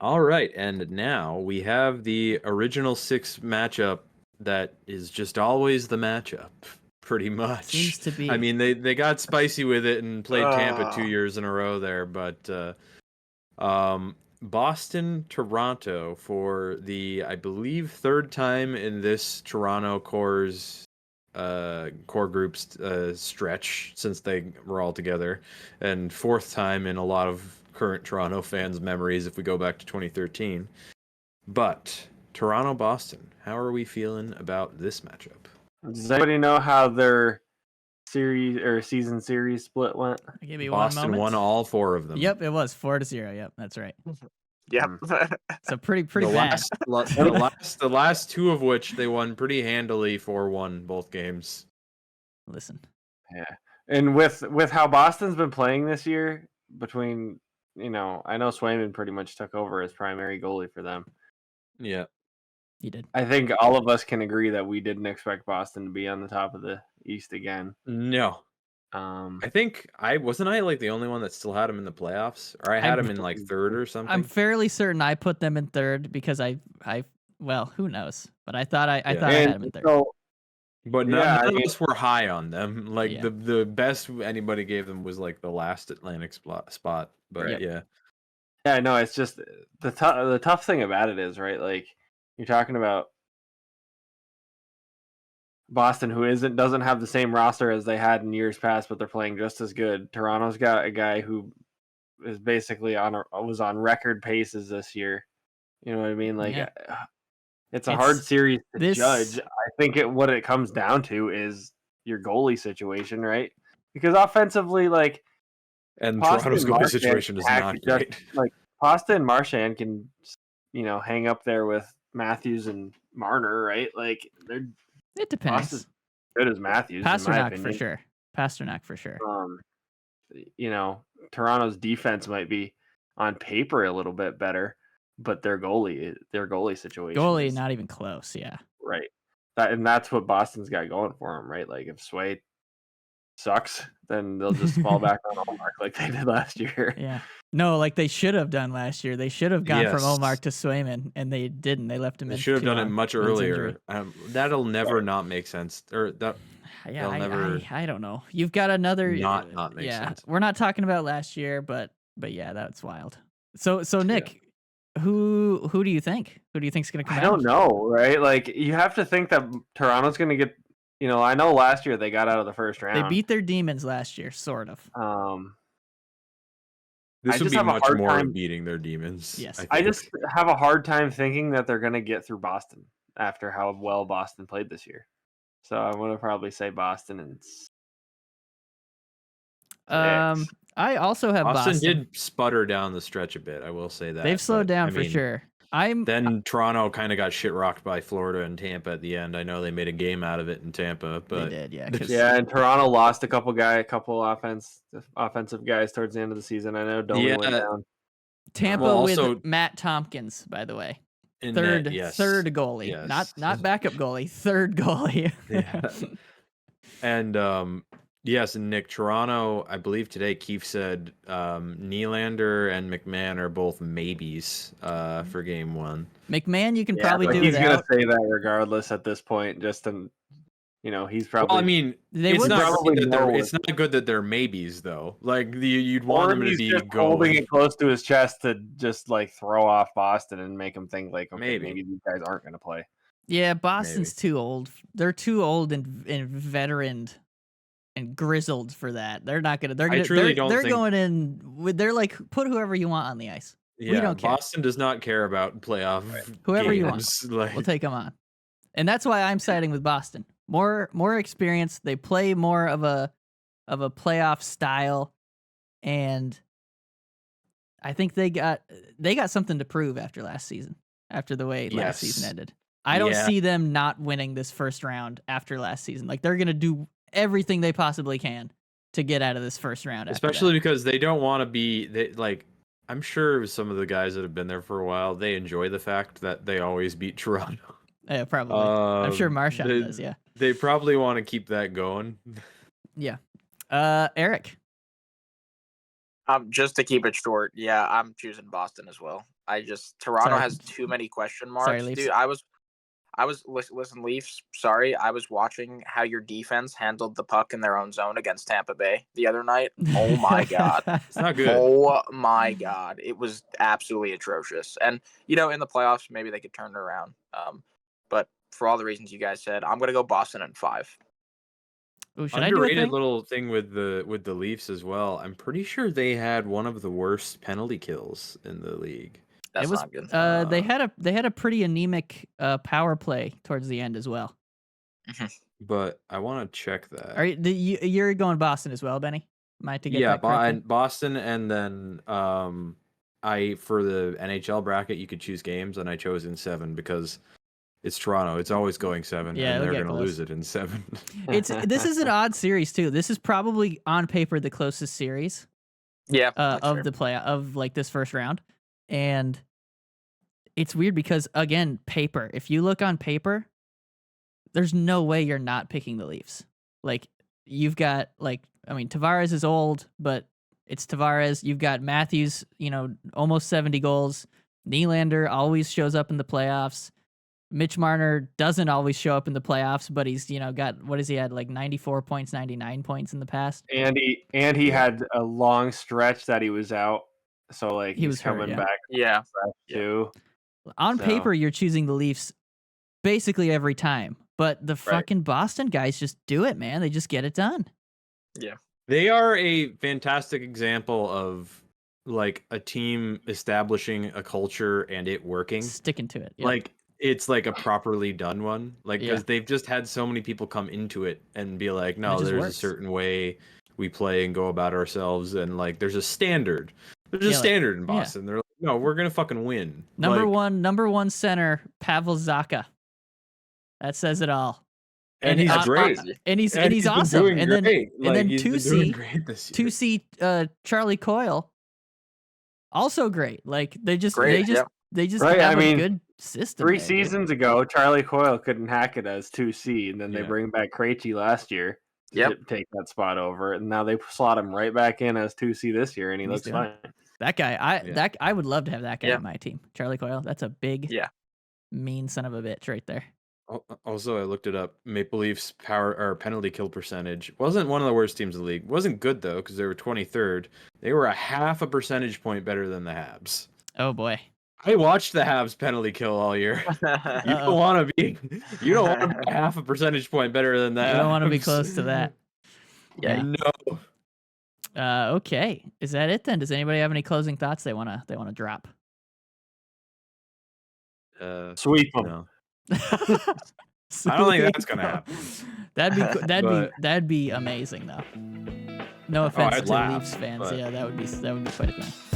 All right, and now we have the original 6 matchup that is just always the matchup, pretty much. Seems to be. I mean, they got spicy with it and played Tampa 2 years in a row there, but Boston, Toronto for the, I believe, third time in this Toronto core group's stretch since they were all together, and fourth time in a lot of current Toronto fans' memories if we go back to 2013. But Toronto Boston, how are we feeling about this matchup? Does anybody know how their series or season series split went? Give me Boston 1 moment. won all 4 of them. Yep, it was 4-0. Yep, that's right. Yep. So pretty the bad. The last 2 of which they won pretty handily 4-1 both games. Listen. Yeah. And with how Boston's been playing this year, between, I know Swayman pretty much took over as primary goalie for them. Yeah. He did. I think all of us can agree that we didn't expect Boston to be on the top of the East again. No. I think wasn't I like the only one that still had him in the playoffs, or I had him in like third or something. I'm fairly certain I put them in third because well, who knows? But I thought I had him in third. So, but none of us were high on them. Like the best anybody gave them was like the last Atlantic spot. But yeah, no, it's just the tough thing about it is, right? Like, you're talking about Boston, who doesn't have the same roster as they had in years past, but they're playing just as good. Toronto's got a guy who is basically was on record paces this year. You know what I mean? Like, it's a hard series to judge. I think what it comes down to is your goalie situation, right? Because offensively, like, and Toronto's goalie situation is not great. Like, Pasta and Marchand can, hang up there with Matthews and Marner, right? Like, it depends. Pasta's good as Matthews. Pasternak for sure. Pasternak for sure. Toronto's defense might be on paper a little bit better, but their goalie situation not even close. Yeah, right. And that's what Boston's got going for them, right? Like, if Sway sucks, then they'll just fall back on Omar like they did last year. Yeah. No, like they should have done last year. They should have gone from Omar to Swayman, and they didn't. They left him in. They should have done it much earlier. That'll never not make sense. Or that. Yeah, I don't know. You've got another. Not make sense. We're not talking about last year, but yeah, that's wild. So Nick, who do you think? Who do you think's going to come out? I don't know, right? Like, you have to think that Toronto's going to get. I know last year they got out of the first round. They beat their demons last year, sort of. This would be much more of beating their demons. Yes, I just have a hard time thinking that they're going to get through Boston after how well Boston played this year. So I'm going to probably say Boston and. I also have Boston. Did sputter down the stretch a bit. I will say that they've slowed down for sure. Then Toronto kind of got shit rocked by Florida and Tampa at the end. I know they made a game out of it in Tampa, but they did, and Toronto lost a couple offensive guys towards the end of the season. I know Domi went down. Tampa with Matt Tompkins, by the way, third goalie, not backup goalie, third goalie. And yes, and Nick, Toronto, I believe today Keefe said Nylander and McMahon are both maybes for game 1. McMahon, you can probably do he's that. He's going to say that regardless at this point, just to, he's probably... Well, I mean, it's not good that they're maybes, though. Like, you'd want them to be holding it close to his chest to just, like, throw off Boston and make him think, like, okay, maybe these guys aren't going to play. Yeah, Boston's too old. They're too old and veteran and grizzled for that. They're not gonna. They're going in with. They're like, put whoever you want on the ice. Yeah, we don't care. Boston does not care about playoff. Whoever games. you want, we'll take them on. And that's why I'm siding with Boston. More experience. They play more of a playoff style, and I think they got something to prove after last season. After the way last season ended, I don't see them not winning this first round after last season. Like, they're gonna do everything they possibly can to get out of this first round, especially because they don't want to be I'm sure some of the guys that have been there for a while, they enjoy the fact that they always beat Toronto. Yeah, probably. I'm sure Marchand does. Yeah, they probably want to keep that going. Yeah. Eric, Just to keep it short, yeah, I'm choosing Boston as well. Toronto Sorry. has too many question Sorry, marks, Leafs. dude. Listen, Leafs. Sorry, I was watching how your defense handled the puck in their own zone against Tampa Bay the other night. Oh my god, It's not good. oh my god, it was absolutely atrocious. And in the playoffs, maybe they could turn it around. But for all the reasons you guys said, I'm gonna go Boston in 5. Ooh, should I do a Underrated thing? little thing with the Leafs as well. I'm pretty sure they had one of the worst penalty kills in the league. That's It was not good. they had a pretty anemic power play towards the end as well. But I want to check that. Are you're going Boston as well, Benny? Am I to get that correctly? Boston, and then I for the NHL bracket you could choose games, and I chose in 7 because it's Toronto. It's always going 7, Yeah, and it'll they're get going to close. lose it in 7. This is an odd series too. This is probably on paper the closest series Yeah, that's of fair. the play of like this first round, and it's weird because again, paper. If you look on paper, there's no way you're not picking the Leafs. Like you've got Tavares is old, but it's Tavares. You've got Matthews, almost 70 goals. Nylander always shows up in the playoffs. Mitch Marner doesn't always show up in the playoffs, but he's got what has he had like 94 points, 99 points in the past. And he had a long stretch that he was out, so like He was he's hurt, coming yeah. back Yeah. too. On So- paper, you're choosing the Leafs basically every time, but the fucking Boston guys just do it, man. They just get it done. They are a fantastic example of like a team establishing a culture and it working. Sticking to it. Yep. Like it's like a properly done one. Like because Yeah. they've just had so many people come into it and be like, no, it just there's works. a certain way we play and go about ourselves, and like there's a standard. There's a Yeah, like- standard in yeah. Boston. They're like, no, we're gonna fucking win. Number Like, one center, Pavel Zacha. That says it all. and he's uh, great. And he's And he's been awesome. doing And then great. Like, then he's been 2C doing great this year. 2C Charlie Coyle, also great. Like they just Great, they just Right, have I a mean, good system. 3 there, dude. seasons ago, Charlie Coyle couldn't hack it as 2C, and then they Yeah. bring back Krejci last year to Yep. take that spot over, and now they slot him right back in as 2C this year, and he He's looks doing fine. That guy, I would love to have that guy Yeah. on my team. Charlie Coyle. That's a big, Yeah. mean son of a bitch right there. Also, I looked it up. Maple Leafs power or penalty kill percentage wasn't one of the worst teams in the league. Wasn't good though because they were 23rd. They were a half a percentage point better than the Habs. Oh boy. I watched the Habs penalty kill all year. You Uh-oh. don't want to be a half a percentage point better than that. You don't want to be close to that. Yeah. No. Okay. Is that it then? Does anybody have any closing thoughts they wanna drop? Sweep them. No. I don't think that's gonna happen. That'd be amazing though. No offense I'd to laugh, Leafs fans. but- Yeah, that would be quite a thing.